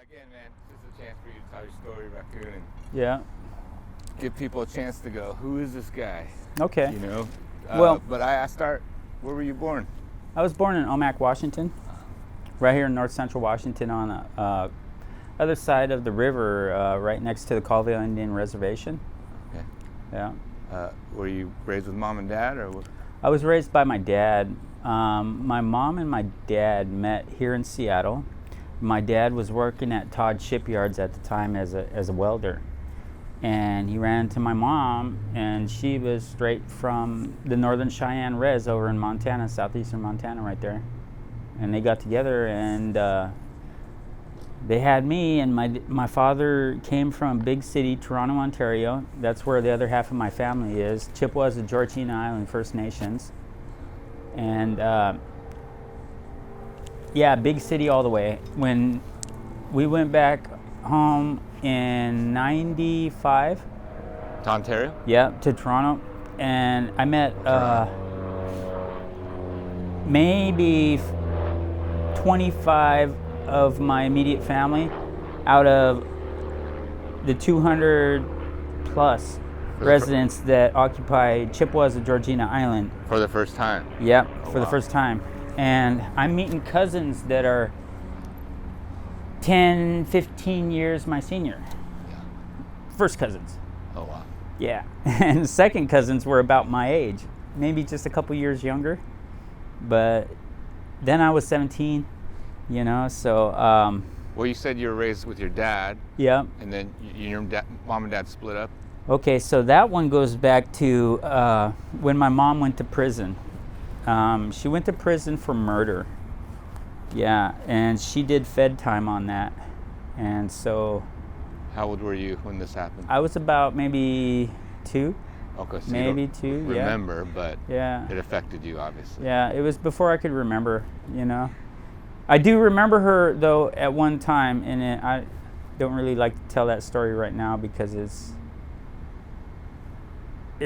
Again, man, this is a chance for you to tell your story, Raccoon, and Yeah. give people a chance to go, who is this guy? Okay. You know? Well- but I start, where were you born? I was born in Omak, Washington, right here in north central Washington on the other side of the river, right next to the Colville Indian Reservation. Okay. Yeah. Were you raised with mom and dad, or what? I was raised by my dad. My mom and my dad met here in Seattle. My dad was working at Todd Shipyards at the time as a welder. And he ran into my mom, and she was straight from the northern Cheyanne res over in Montana, southeastern Montana right there. And they got together, and they had me, and my father came from big city, Toronto, Ontario. That's where the other half of my family is. Chippewa is the Georgina Island First Nations. And yeah, big city all the way. When we went back home in 95, To Ontario? yeah, to Toronto, and I met maybe 25 of my immediate family out of the 200 plus residents that occupy Chippewa, the Georgina Island. For the first time? Yep, Oh, for the wow. first time. And I'm meeting cousins that are 10, 15 years my senior. Yeah. First cousins. Oh, wow. Yeah. And second cousins were about my age, maybe just a couple years younger. But then I was 17, you know, so Well, you said you were raised with your dad, yeah. and then your mom and dad split up? Okay, so that one goes back to when my mom went to prison. She went to prison for murder. Yeah, and she did fed time on that. And so How old were you when this happened? I was about maybe 2. Okay, so maybe you don't 2, yeah. remember, but Yeah. it affected you, obviously. Yeah, it was before I could remember, you know. I do remember her, though, at one time, and I don't really like to tell that story right now because I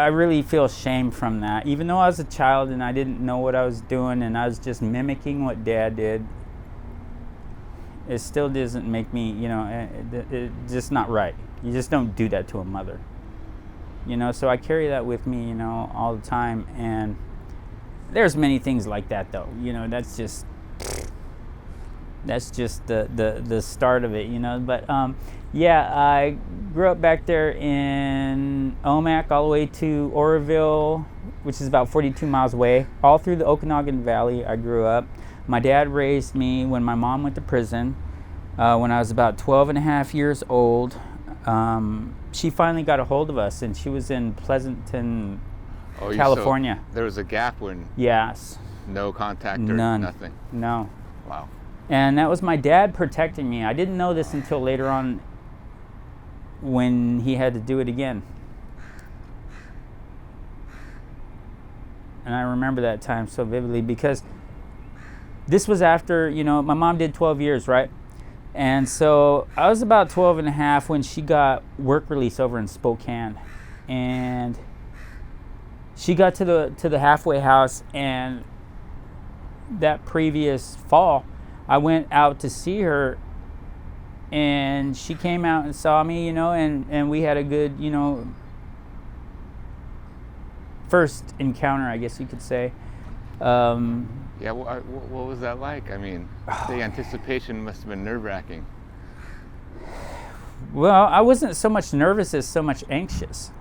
really feel shame from that. Even though I was a child and I didn't know what I was doing and I was just mimicking what Dad did, it still doesn't make me, you know, it's just not right. You just don't do that to a mother. You know, so I carry that with me, you know, all the time. And there's many things like that, though. You know, that's just the start of it, you know. But yeah, I grew up back there in Omak all the way to Oroville, which is about 42 miles away. All through the Okanagan Valley I grew up. My dad raised me when my mom went to prison. When I was about 12 and a half years old, she finally got a hold of us, and she was in Pleasanton, California. So there was a gap when Yes. no contact or None. nothing. No. Wow. And that was my dad protecting me. I didn't know this until later on when he had to do it again. And I remember that time so vividly because this was after, you know, my mom did 12 years, right? And so I was about 12 and a half when she got work release over in Spokane. And she got to the halfway house, and that previous fall, I went out to see her, and she came out and saw me, you know, and we had a good, you know, first encounter, I guess you could say. Yeah, what was that like? I mean, the anticipation must have been nerve-wracking. Well, I wasn't so much nervous as so much anxious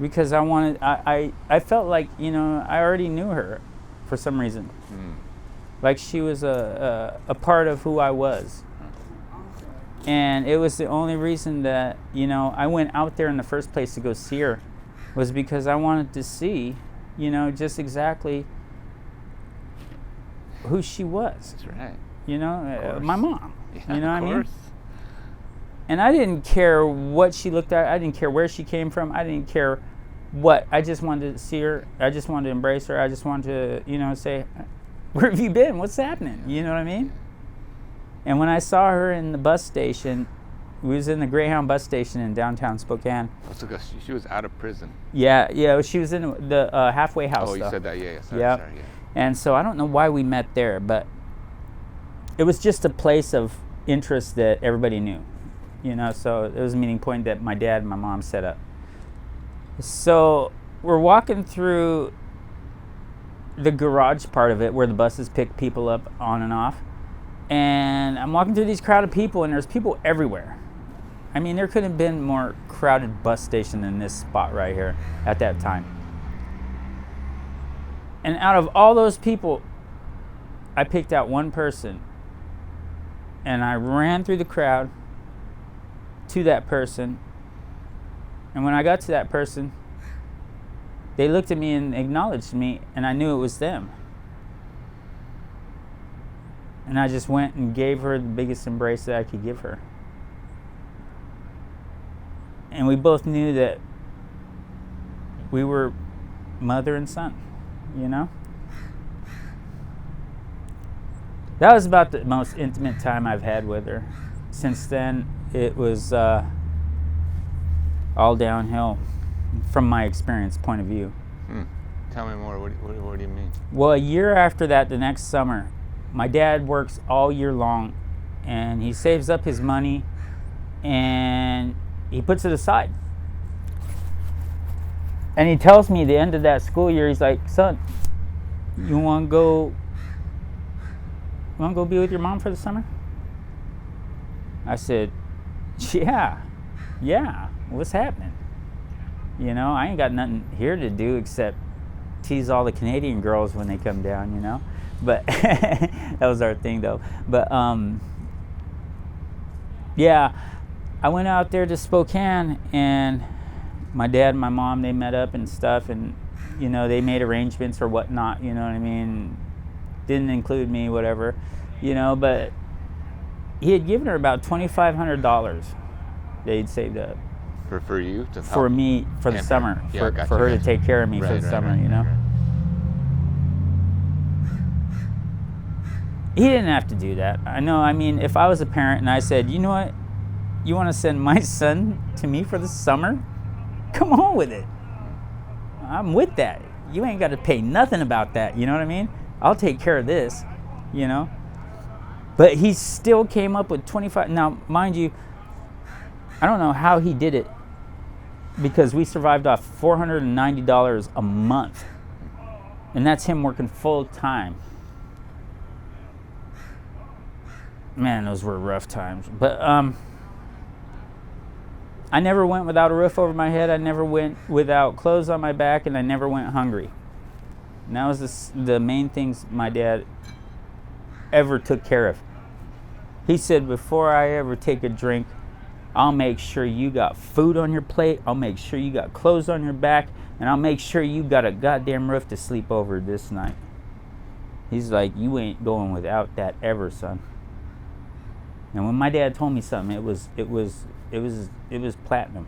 because I felt like, you know, I already knew her for some reason. Like she was a part of who I was. And it was the only reason that, you know, I went out there in the first place to go see her was because I wanted to see, you know, just exactly who she was. That's right. You know, my mom. Yeah, you know what of I mean? course. And I didn't care what she looked at. I didn't care where she came from. I didn't care what. I just wanted to see her. I just wanted to embrace her. I just wanted to, you know, say, where have you been? What's happening? You know what I mean? And when I saw her in the bus station, we was in the Greyhound bus station in downtown Spokane. So she was out of prison. Yeah, she was in the halfway house. Oh, you though. said that, yeah. Sorry, And so I don't know why we met there, but it was just a place of interests that everybody knew. So it was a meeting point that my dad and my mom set up. So we're walking through the garage part of it where the buses pick people up on and off. And I'm walking through these crowded people, and there's people everywhere. I mean, there couldn't have been more crowded bus station than this spot right here at that time. And out of all those people, I picked out one person, and I ran through the crowd to that person. And when I got to that person, they looked at me and acknowledged me, and I knew it was them. And I just went and gave her the biggest embrace that I could give her. And we both knew that we were mother and son, That was about the most intimate time I've had with her. Since then, it was all downhill from my experience point of view. Tell me more. What do you mean? Well, a year after that, the next summer, my dad works all year long, and he saves up his money, and he puts it aside. And he tells me at the end of that school year, he's like, son, you want to go be with your mom for the summer? I said, yeah, what's happening? I ain't got nothing here to do except tease all the Canadian girls when they come down, But that was our thing, though. But yeah, I went out there to Spokane, and my dad and my mom, they met up and stuff, and they made arrangements or whatnot. You know what I mean? Didn't include me, whatever. But he had given her about $2,500 they'd saved up. For you to for me for the summer, for her to take care of me for the summer, He didn't have to do that. I know. I mean, if I was a parent and I said, you know what, you want to send my son to me for the summer? Come on with it. I'm with that. You ain't got to pay nothing about that. You know what I mean? I'll take care of this. But he still came up with 25. Now, mind you, I don't know how he did it, because we survived off $490 a month, and that's him working full time. Man, those were rough times. But I never went without a roof over my head. I never went without clothes on my back, and I never went hungry. And that was the main things my dad ever took care of. He said, before I ever take a drink, I'll make sure you got food on your plate, I'll make sure you got clothes on your back, and I'll make sure you got a goddamn roof to sleep over this night. He's like, you ain't going without that ever, son. And when my dad told me something, it was platinum.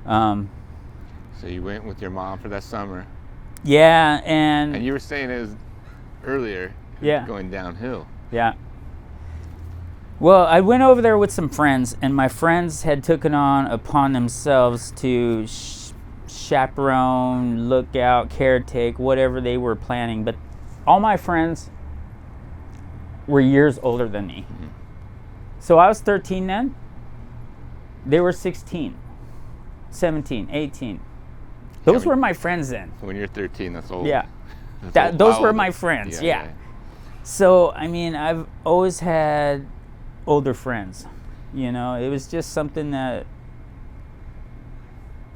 So you went with your mom for that summer. Yeah, and you were saying it was earlier. Yeah. Going downhill. Yeah. Well, I went over there with some friends, and my friends had taken upon themselves to chaperone, look out, caretake, whatever they were planning. But all my friends were years older than me. Mm-hmm. So I was 13 then. They were 16, 17, 18. Those were my friends then. When you're 13, that's old. Yeah. Those were my friends, yeah. So, I mean, I've always had older friends. It was just something that,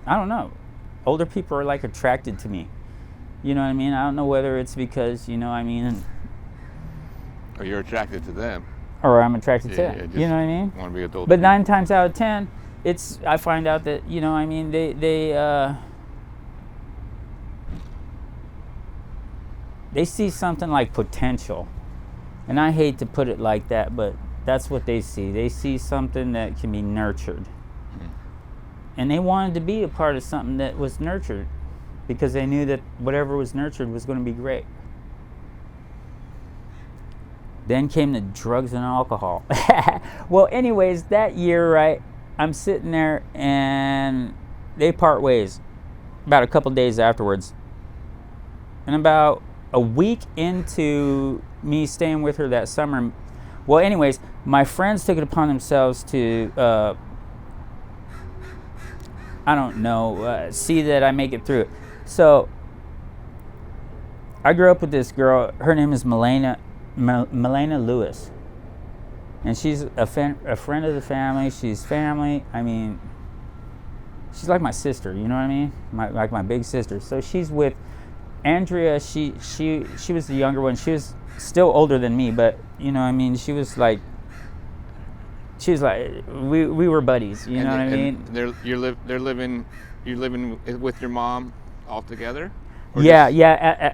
I don't know. Older people are like attracted to me. You know what I mean? I don't know whether it's because, Or you're attracted to them. Or I'm attracted to them. You know what I mean? Want to be adult. But 9 times out of 10, I find out that, they see something like potential. And I hate to put it like that, but that's what they see. They see something that can be nurtured. Mm-hmm. And they wanted to be a part of something that was nurtured, because they knew that whatever was nurtured was going to be great. Then came the drugs and alcohol. Well, anyways, that year, right, I'm sitting there and they part ways about a couple days afterwards. And about a week into me staying with her that summer, well, anyways, my friends took it upon themselves to, I don't know, see that I make it through it. So I grew up with this girl. Her name is Melena Lewis. And she's a friend of the family. She's family. I mean, she's like my sister, you know what I mean? Like my big sister. So she's with Andrea. She was the younger one. She was still older than me, but you know what I mean? She was like we were buddies, you know what I mean? You're living with your mom all together? Yeah,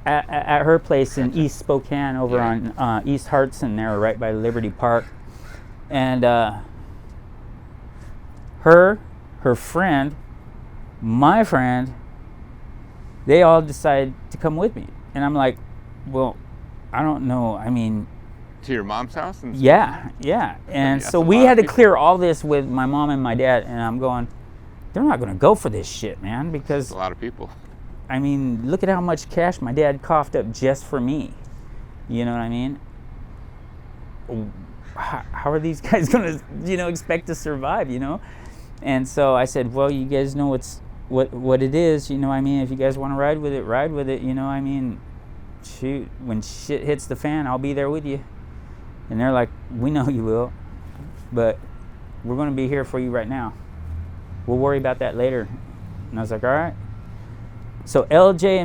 at her place in East Spokane, over on East Hartson there, right by Liberty Park. And her friend, my friend, they all decided to come with me. And I'm like, well, I don't know. I mean, to your mom's house? Yeah. And so we had to clear all this with my mom and my dad. And I'm going, they're not going to go for this shit, man, because that's a lot of people. I mean, look at how much cash my dad coughed up just for me. You know what I mean? How are these guys going to, expect to survive, And so I said, well, you guys know what it is, you know what I mean? If you guys want to ride with it, you know what I mean? Shoot, when shit hits the fan, I'll be there with you. And they're like, we know you will, but we're going to be here for you right now. We'll worry about that later. And I was like, all right. So LJ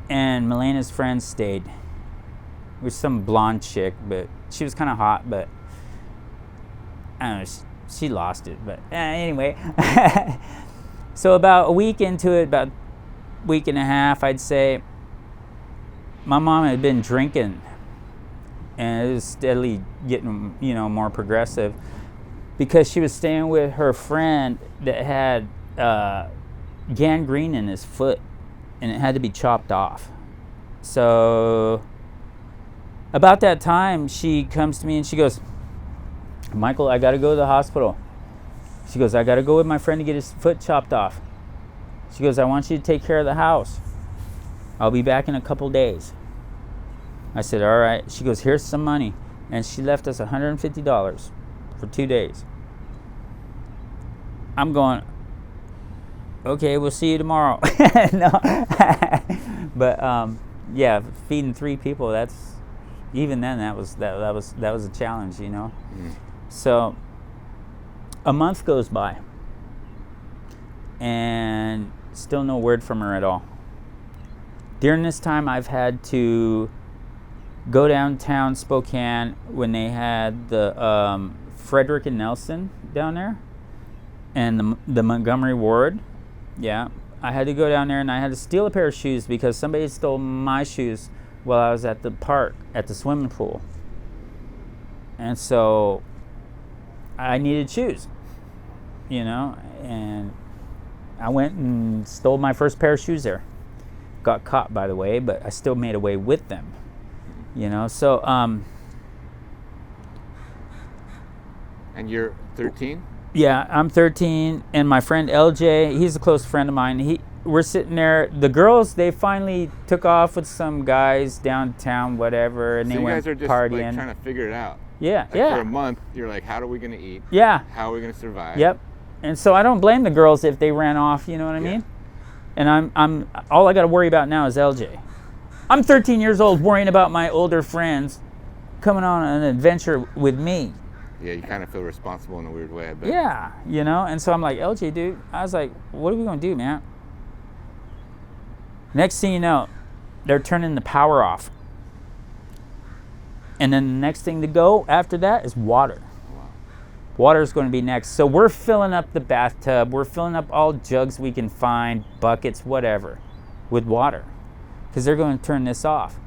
and Melena's friends stayed. It was some blonde chick, but she was kind of hot, but I don't know, she lost it. But anyway, so about a week into it, about a week and a half, I'd say, my mom had been drinking, and it was steadily getting, more progressive, because she was staying with her friend that had gangrene in his foot, and it had to be chopped off. So about that time, she comes to me and she goes, Michael, I got to go to the hospital. She goes, I got to go with my friend to get his foot chopped off. She goes, I want you to take care of the house. I'll be back in a couple days. I said, all right. She goes, here's some money. And she left us $150 for 2 days. I'm going, okay, we'll see you tomorrow. No. But yeah, feeding 3 people, that's, even then that was a challenge, So a month goes by and still no word from her at all. During this time, I've had to go downtown Spokane when they had the Frederick and Nelson down there, and the Montgomery Ward. Yeah, I had to go down there and I had to steal a pair of shoes because somebody stole my shoes while I was at the park, at the swimming pool. And so I needed shoes, and I went and stole my first pair of shoes there. Got caught, by the way, but I still made away with them, so And you're 13? Yeah, I'm 13, and my friend LJ, he's a close friend of mine. We're sitting there. The girls, they finally took off with some guys downtown, whatever, and so they went partying. You guys are just like trying to figure it out. Yeah, For a month, you're like, how are we going to eat? Yeah. How are we going to survive? Yep. And so I don't blame the girls if they ran off, you know what I mean? And I'm all I got to worry about now is LJ. I'm 13 years old worrying about my older friends coming on an adventure with me. Yeah, you kind of feel responsible in a weird way, I bet. Yeah, and so I'm like, LJ, dude, I was like, what are we going to do, man? Next thing you know, they're turning the power off. And then the next thing to go after that is water. Wow. Water is going to be next. So we're filling up the bathtub. We're filling up all jugs we can find, buckets, whatever, with water. Because they're going to turn this off.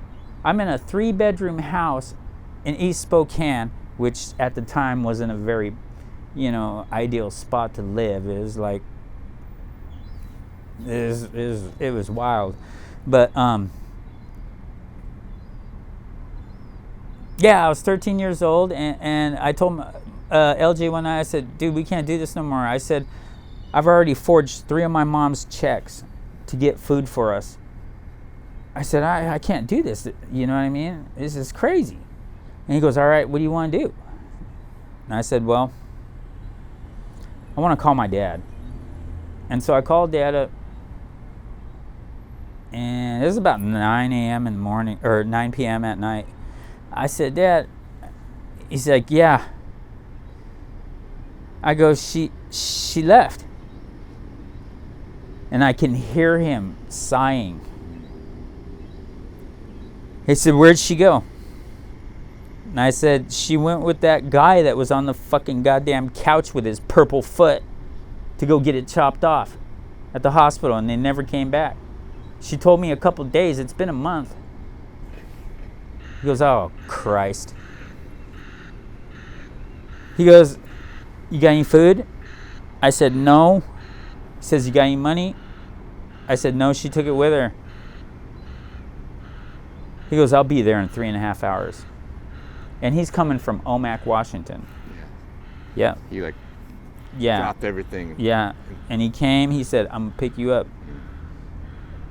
I'm in a 3-bedroom house in East Spokane, which at the time wasn't a very, ideal spot to live. It was like, it was wild. But, yeah, I was 13 years old, and I told LJ one night, I said, dude, we can't do this no more. I said, I've already forged 3 of my mom's checks to get food for us. I said, I can't do this. You know what I mean? This is crazy. And he goes, all right, what do you want to do? And I said, well, I want to call my dad. And so I called Dad up. And it was about 9 a.m. in the morning, or 9 p.m. at night. I said, Dad, he's like, yeah. I go, she left. And I can hear him sighing. He said, where'd she go? And I said, she went with that guy that was on the fucking goddamn couch with his purple foot to go get it chopped off at the hospital, and they never came back. She told me a couple days. It's been a month. He goes, oh, Christ. He goes, you got any food? I said, no. He says, you got any money? I said, no, she took it with her. He goes, I'll be there in 3.5 hours. And he's coming from Omak, Washington. Yeah. He like Yeah. dropped everything. Yeah. And he came, he said, I'm going to pick you up.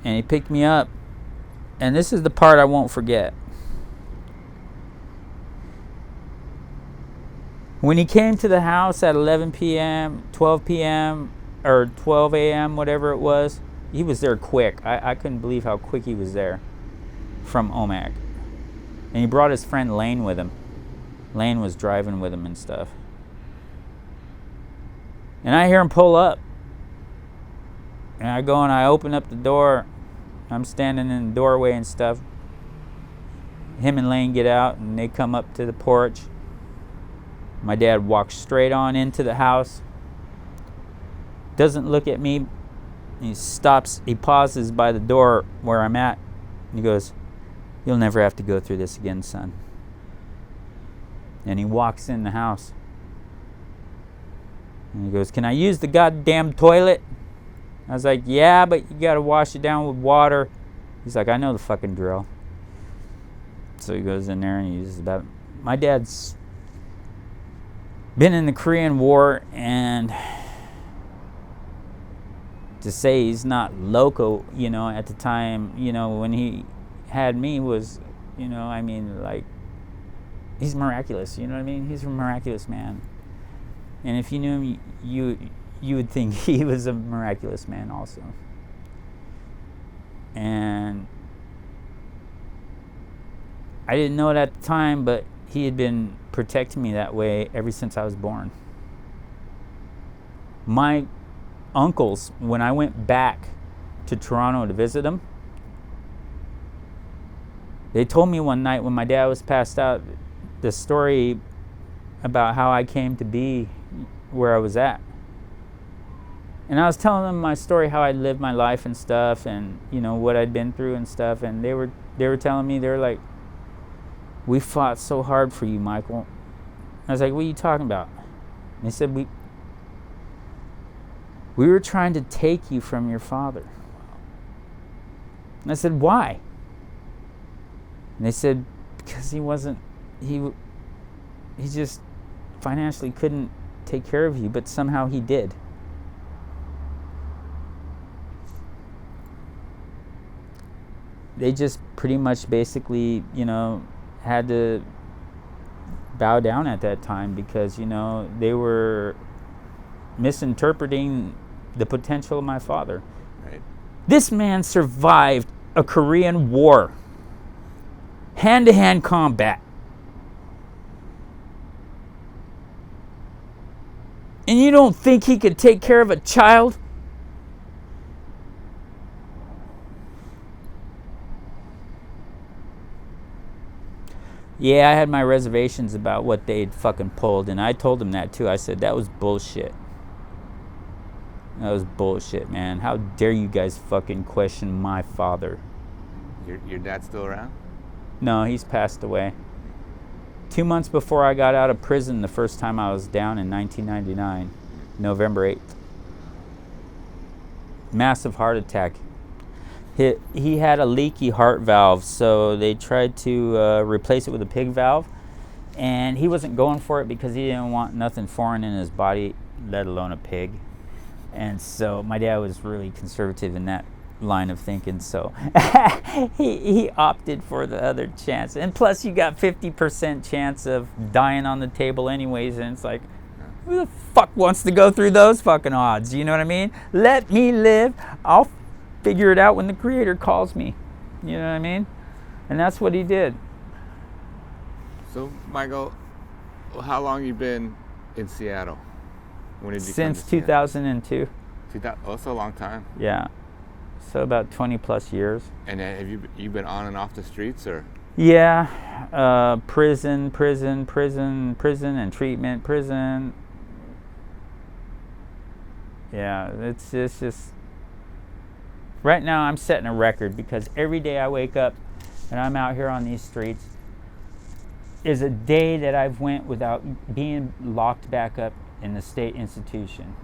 And he picked me up. And this is the part I won't forget. When he came to the house at 11 p.m., 12 p.m., or 12 a.m., whatever it was, he was there quick. I couldn't believe how quick he was there from Omak. And he brought his friend Lane with him. Lane was driving with him and stuff. And I hear him pull up. And I go and I open up the door. I'm standing in the doorway and stuff. Him and Lane get out and they come up to the porch. My dad walks straight on into the house. Doesn't look at me. He stops, he pauses by the door where I'm at. And he goes, you'll never have to go through this again, son. And he walks in the house. And he goes, can I use the goddamn toilet? I was like, yeah, but you gotta wash it down with water. He's like, I know the fucking drill. So he goes in there and he uses that. My dad's been in the Korean War, and to say he's not loco, you know, at the time, you know, when he had me was, you know, I mean, like, he's miraculous, you know what I mean? He's a miraculous man. And if you knew him, you would think he was a miraculous man also. And I didn't know it at the time, but he had been protecting me that way ever since I was born. My uncles, when I went back to Toronto to visit them, they told me one night when my dad was passed out the story about how I came to be where I was at. And I was telling them my story, how I lived my life and stuff, and you know what I'd been through and stuff. And they were telling me, they're like, we fought so hard for you, Michael. I was like, what are you talking about? And they said, we were trying to take you from your father. And I said, why? And they said, because he just financially couldn't take care of you, but somehow he did. They just pretty much basically, you know, had to bow down at that time because, you know, they were misinterpreting the potential of my father. Right. This man survived a Korean War, hand-to-hand combat. And you don't think he could take care of a child? Yeah, I had my reservations about what they'd fucking pulled, and I told them that too. I said, that was bullshit. That was bullshit, man. How dare you guys fucking question my father? Your dad's still around? No, he's passed away. 2 months before I got out of prison the first time I was down in 1999, November 8th. Massive heart attack. He had a leaky heart valve, so they tried to replace it with a pig valve, and he wasn't going for it because he didn't want nothing foreign in his body, let alone a pig. And so my dad was really conservative in that line of thinking. So he opted for the other chance. And plus, you got 50% chance of dying on the table anyways. And it's like, who the fuck wants to go through those fucking odds? You know what I mean? Let me live. I'll figure it out when the Creator calls me. You know what I mean? And that's what he did. So, Michael, how long you been in Seattle? When did you Since come to 2002. Seattle? Oh, that's a long time. Yeah. So about 20 plus years. And have you been on and off the streets, or? Yeah. Prison, and treatment, prison. Yeah, it's just... Right now I'm setting a record because every day I wake up and I'm out here on these streets is a day that I've went without being locked back up in the state institution.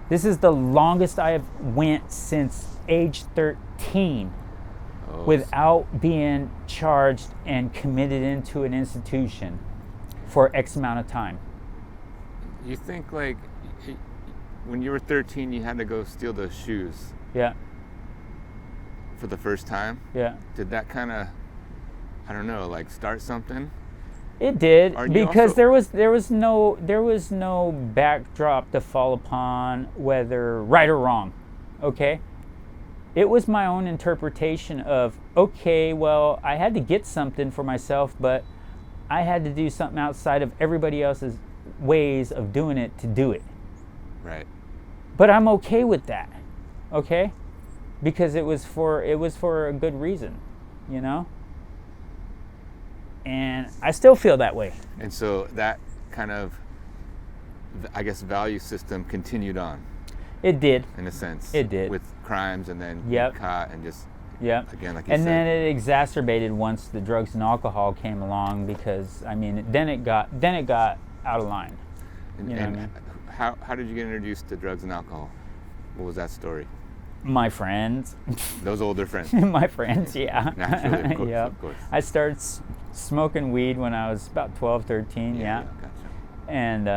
This is the longest I have went since age 13 without being charged and committed into an institution for X amount of time. You think, like, when you were 13, you had to go steal those shoes? Yeah. For the first time? Yeah. Did that kind of, I don't know, like start something? It did, because also... there was no backdrop to fall upon, whether right or wrong. Okay? It was my own interpretation of, okay, well, I had to get something for myself, but I had to do something outside of everybody else's ways of doing it to do it. Right. But I'm okay with that. Okay? Because it was for a good reason, you know? And I still feel that way. And so that kind of, I guess, value system continued on. It did. In a sense. It did. With crimes and then Yep. caught and just, yep. Again, like you said. And then it exacerbated once the drugs and alcohol came along, because, I mean, then it got out of line. And, you know what I mean? How did you get introduced to drugs and alcohol? What was that story? My friends. Those older friends. My friends, yeah. Naturally, of course, yep. of course. I started smoking weed when I was about 12, 13, yeah. Gotcha. And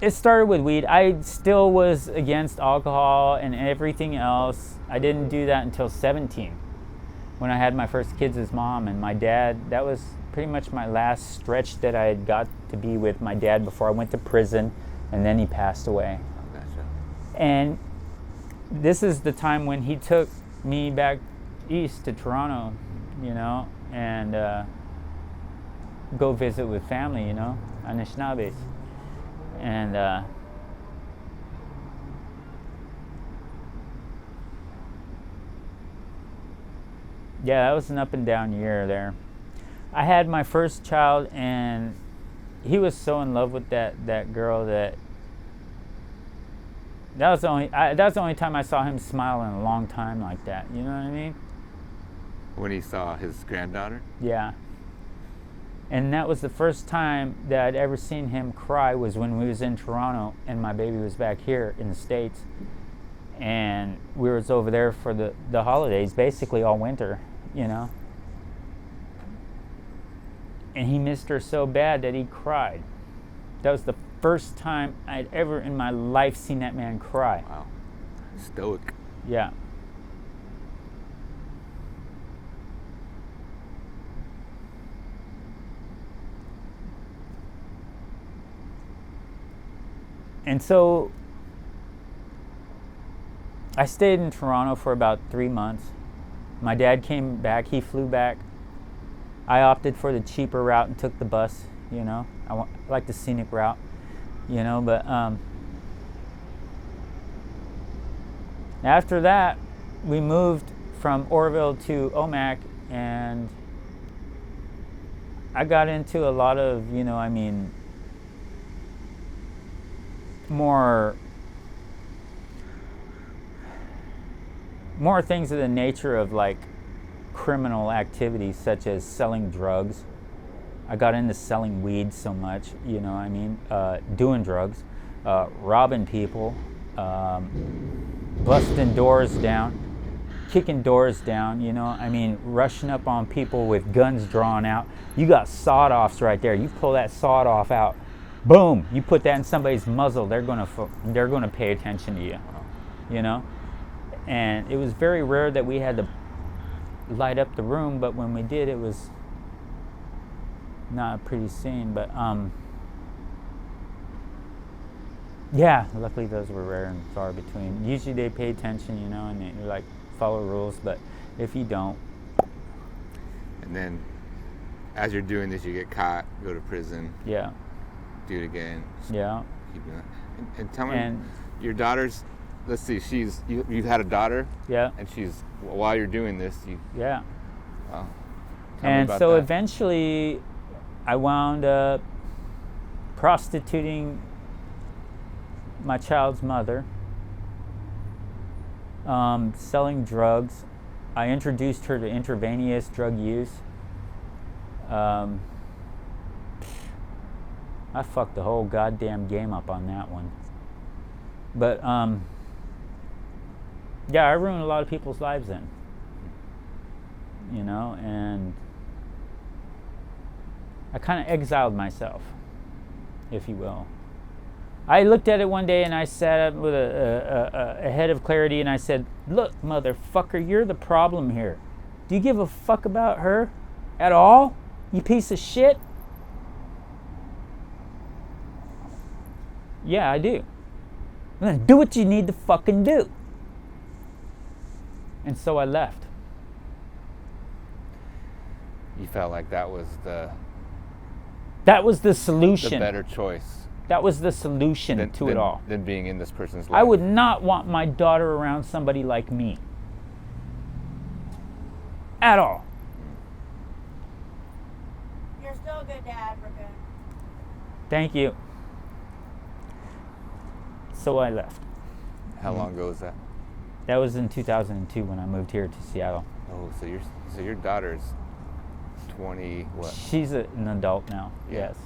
it started with weed. I still was against alcohol and everything else. I didn't do that until 17, when I had my first kids as mom. And my dad, that was pretty much my last stretch that I had got to be with my dad before I went to prison, and then he passed away. Gotcha. And this is the time when he took me back east to Toronto, you know, and go visit with family, you know, Anishinaabes. And yeah, that was an up and down year there. I had my first child, and he was so in love with that girl that was the only time I saw him smile in a long time like that. You know what I mean? When he saw his granddaughter? Yeah. And that was the first time that I'd ever seen him cry, was when we was in Toronto and my baby was back here in the States. And we was over there for the holidays, basically all winter, you know. And he missed her so bad that he cried. That was the first time I'd ever in my life seen that man cry. Wow. Stoic. Yeah. And so I stayed in Toronto for about 3 months. My dad came back, he flew back. I opted for the cheaper route and took the bus, you know. I like the scenic route, you know, but after that, we moved from Orville to Omak, and I got into a lot of, you know, I mean, more things of the nature of like criminal activities, such as selling drugs. I got into selling weed so much, you know, I mean, doing drugs, robbing people, busting doors down, kicking doors down, you know, I mean, rushing up on people with guns drawn out. You got sawed-offs right there. You pull that sawed-off out, boom, you put that in somebody's muzzle, they're gonna pay attention to you, you know. And it was very rare that we had to light up the room, but when we did, it was not a pretty scene. But yeah, luckily those were rare and far between. Usually they pay attention, you know, and they like follow rules, but if you don't. And then as you're doing this, you get caught, go to prison. Yeah. Do it again. Yeah. Keep doing it. And tell me, your daughter's, let's see, you've had a daughter. Yeah. And while you're doing this, yeah. Wow. And so eventually I wound up prostituting my child's mother, selling drugs. I introduced her to intravenous drug use. I fucked the whole goddamn game up on that one. But yeah, I ruined a lot of people's lives then. You know, and I kind of exiled myself, if you will. I looked at it one day and I sat up with a head of clarity and I said, look, motherfucker, you're the problem here. Do you give a fuck about her at all, you piece of shit? Yeah, I do. Then do what you need to fucking do. And so I left. You felt like that was the solution. The better choice. That was the solution to it all. Than being in this person's life. I would not want my daughter around somebody like me. At all. You're still a good dad, Raccoon. Thank you. So I left. How long ago was that? That was in 2002 when I moved here to Seattle. Oh, so your daughter's 20 what? She's an adult now. Yeah. Yes.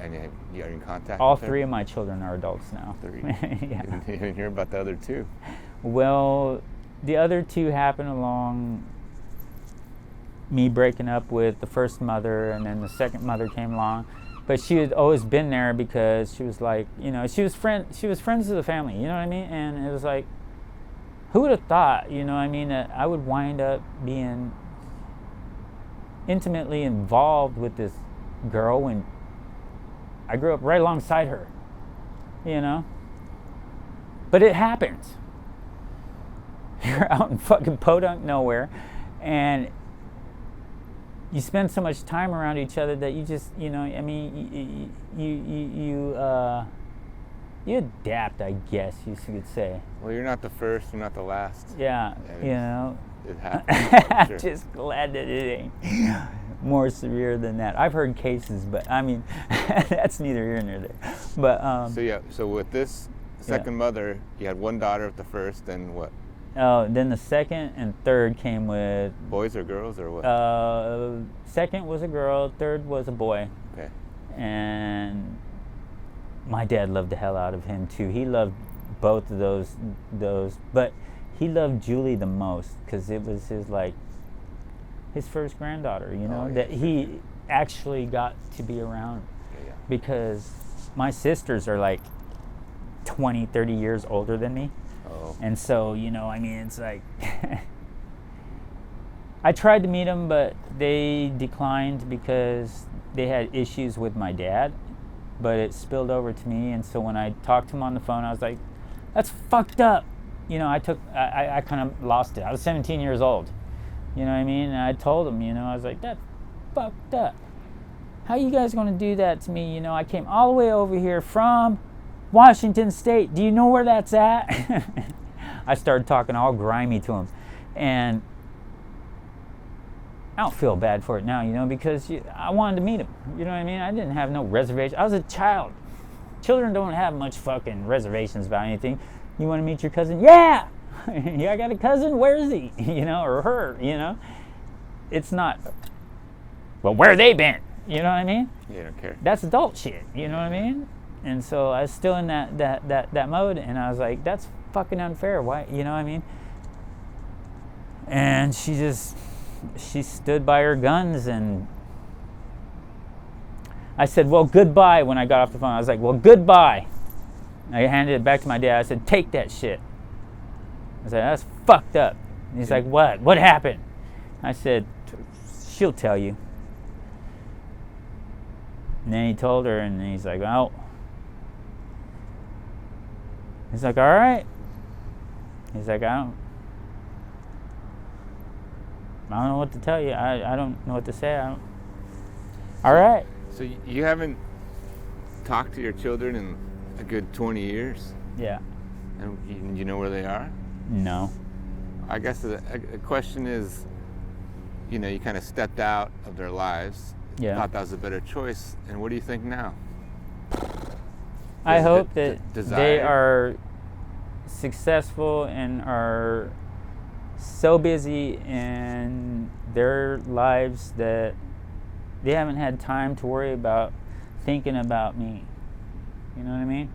And you are in contact All with her? three of my children are adults now. 3. Yeah. You didn't hear about the other 2? Well, the other 2 happened along me breaking up with the first mother, and then the second mother came along. But she had always been there because she was like, you know, she was friends with the family, you know what I mean? And it was like, who would have thought, you know what I mean, that I would wind up being intimately involved with this girl when I grew up right alongside her, you know? But it happens. You're out in fucking podunk nowhere, and you spend so much time around each other that you just, you know, I mean, you adapt, I guess you could say. Well, you're not the first, you're not the last. Yeah, you know. It happens. I'm Sure. just glad that it ain't more severe than that. I've heard cases, but I mean, that's neither here nor there. But so with this second mother, you had one daughter with the first, and what? Then the second and third came with Boys or girls or what? Second was a girl, third was a boy. Okay. And my dad loved the hell out of him too. He loved both of those, but he loved Julie the most because it was his first granddaughter, you know, that he actually got to be around. Yeah. Because my sisters are like 20, 30 years older than me. Oh. And so, you know, I mean, it's like, I tried to meet them, but they declined because they had issues with my dad, but it spilled over to me. And so when I talked to him on the phone, I was like, that's fucked up. You know, I kind of lost it. I was 17 years old. You know what I mean? And I told him, you know, I was like, that's fucked up. How you guys going to do that to me? You know, I came all the way over here from Washington State. Do you know where that's at? I started talking all grimy to him. And I don't feel bad for it now, you know, because I wanted to meet him. You know what I mean? I didn't have no reservation. I was a child. Children don't have much fucking reservations about anything. You want to meet your cousin? Yeah! Yeah, I got a cousin. Where is he? You know, or her, you know? It's not, well, where they been? You know what I mean? You don't care. That's adult shit, you know what I mean? And so I was still in that mode, and I was like, that's fucking unfair. Why, you know what I mean? And she stood by her guns, and I said, well, goodbye when I got off the phone. I was like, well, goodbye. I handed it back to my dad. I said, take that shit. I said, that's fucked up. And he's like, what? What happened? I said, she'll tell you. And then he told her, and he's like, well. He's like, all right. He's like, I don't know what to tell you. I don't know what to say. All right. So you haven't talked to your children in a good 20 years? Yeah. And you know where they are? No. I guess the question is, you know, you kind of stepped out of their lives, Yeah. thought that was a better choice, and what do you think now? I Is it hope the that desire? they are successful and are so busy in their lives that they haven't had time to worry about thinking about me. You know what I mean?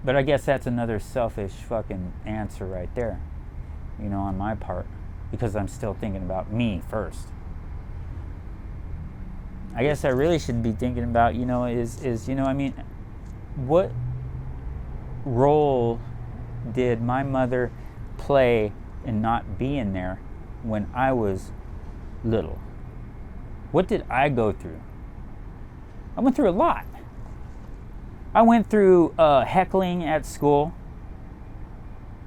But I guess that's another selfish fucking answer right there, you know, on my part, because I'm still thinking about me first. I guess I really should be thinking about, you know, is you know, I mean, what role did my mother play in not being there when I was little? What did I go through? I went through a lot. I went through heckling at school.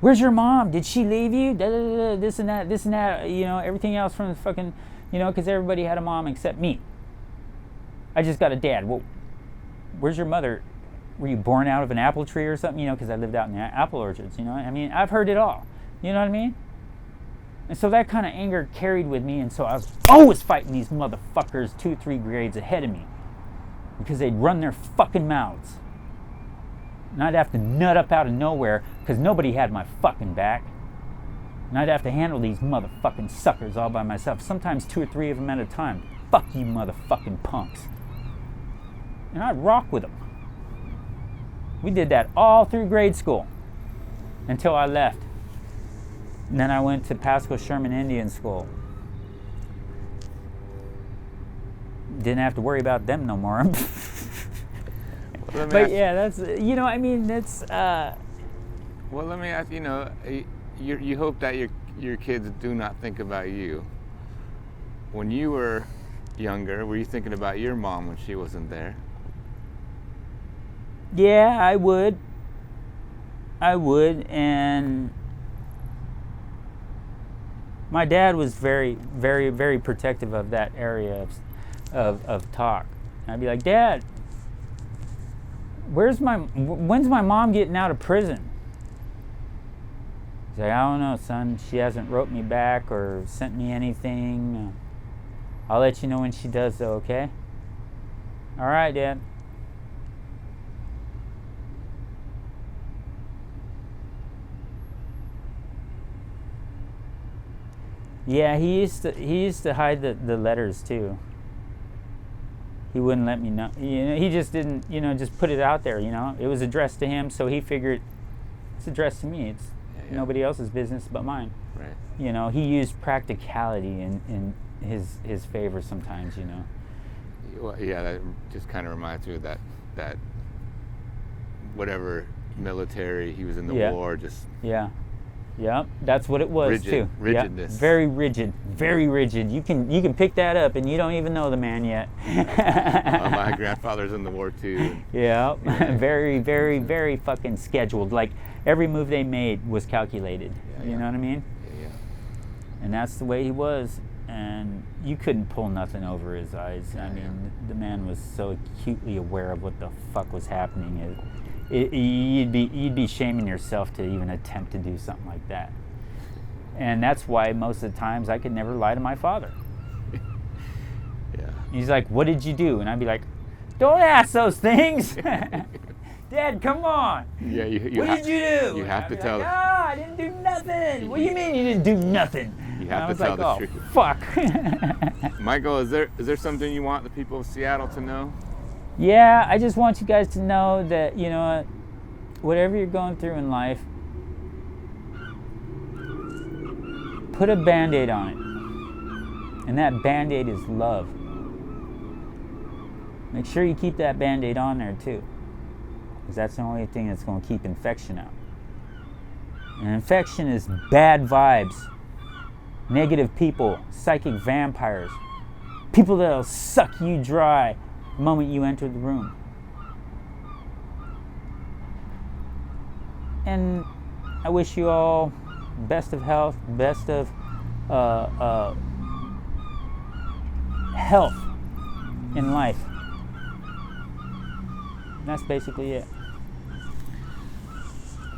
Where's your mom? Did she leave you? Da, da, da, da, this and that, you know, everything else from the fucking, you know, because everybody had a mom except me. I just got a dad. Well, where's your mother? Were you born out of an apple tree or something? You know, because I lived out in the apple orchards, you know. I mean, I've heard it all. You know what I mean? And so that kind of anger carried with me, and so I was always fighting these motherfuckers 2-3 grades ahead of me because they'd run their fucking mouths. And I'd have to nut up out of nowhere because nobody had my fucking back. And I'd have to handle these motherfucking suckers all by myself, sometimes 2 or 3 of them at a time. Fuck you motherfucking punks. And I'd rock with them. We did that all through grade school until I left. And then I went to Pasco Sherman Indian School. Didn't have to worry about them no more. But yeah, that's, you know, I mean, that's... Well, let me ask, you know, you hope that your kids do not think about you. When you were younger, were you thinking about your mom when she wasn't there? Yeah, I would. And my dad was very, very, very protective of that area of talk. And I'd be like, Dad, when's my mom getting out of prison? He's like, I don't know, son. She hasn't wrote me back or sent me anything. I'll let you know when she does, though, okay? All right, Dad. Yeah, he used to hide the letters too. He wouldn't let me know. You know, he just didn't, you know, just put it out there, you know. It was addressed to him, so he figured it's addressed to me. It's nobody else's business but mine. Right. You know, he used practicality in his favor sometimes, you know. Well, yeah, that just kind of reminds me of that whatever military, he was in the war, just... Yeah. Yep, that's what it was too. Rigidness. Yep. Very rigid, very rigid. You can pick that up, and you don't even know the man yet. Well, my grandfather's in the war too. Yeah, very, very, very fucking scheduled. Like every move they made was calculated. You know what I mean? Yeah. And that's the way he was, and you couldn't pull nothing over his eyes. I mean, the man was so acutely aware of what the fuck was happening. You'd be shaming yourself to even attempt to do something like that. And that's why most of the times I could never lie to my father. Yeah. He's like, what did you do? And I'd be like, don't ask those things. Dad, come on. Yeah, what did you do? You have to tell. Like, I didn't do nothing. What do you mean you didn't do nothing? You have to tell the truth. Fuck. Michael, is there something you want the people of Seattle to know? Yeah, I just want you guys to know that, you know, whatever you're going through in life, put a Band-Aid on it. And that Band-Aid is love. make sure you keep that Band-Aid on there too, because that's the only thing that's going to keep infection out. And infection is bad vibes, negative people, psychic vampires, people that'll suck you dry the moment you enter the room. And I wish you all best of health, best of health in life. And that's basically it.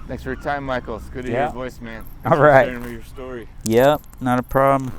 Thanks for your time, Michael. It's good to hear Yeah. your voice, man. All Thanks for right. sharing your story. Yep, not a problem.